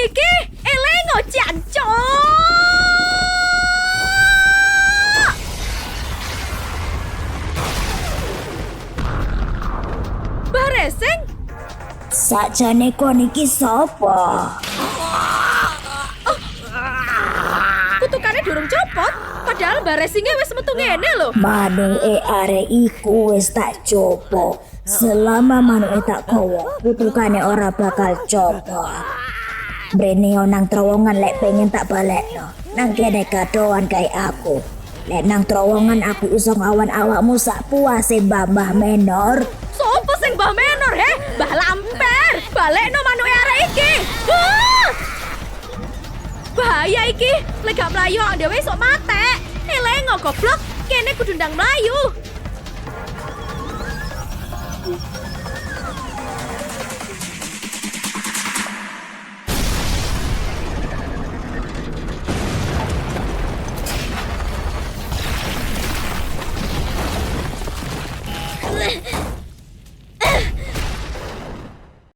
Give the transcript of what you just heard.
Iki elengo jancuk. Baresing? Sakjane kon iki sapa? Kutukane durung copot, padahal baresinge wis metu ngene lho. Manuke arek iku wis tak coba. Selama manuke tak kowo, kutukane ora bakal copot. Brene nang terowongan lek pengen tak balekno. Nang kene kadoan kae aku. Lek nang terowongan aku iso ngawan awakmu sak puase Mbah Menor. Sopo sing Mbah Menor he? Mbah Lamper. Balekno manuke arek iki. Bahaya iki, lek gak mlayu awake dhewe sok matek. Elengo goblok, kene kudu ndang mlayu.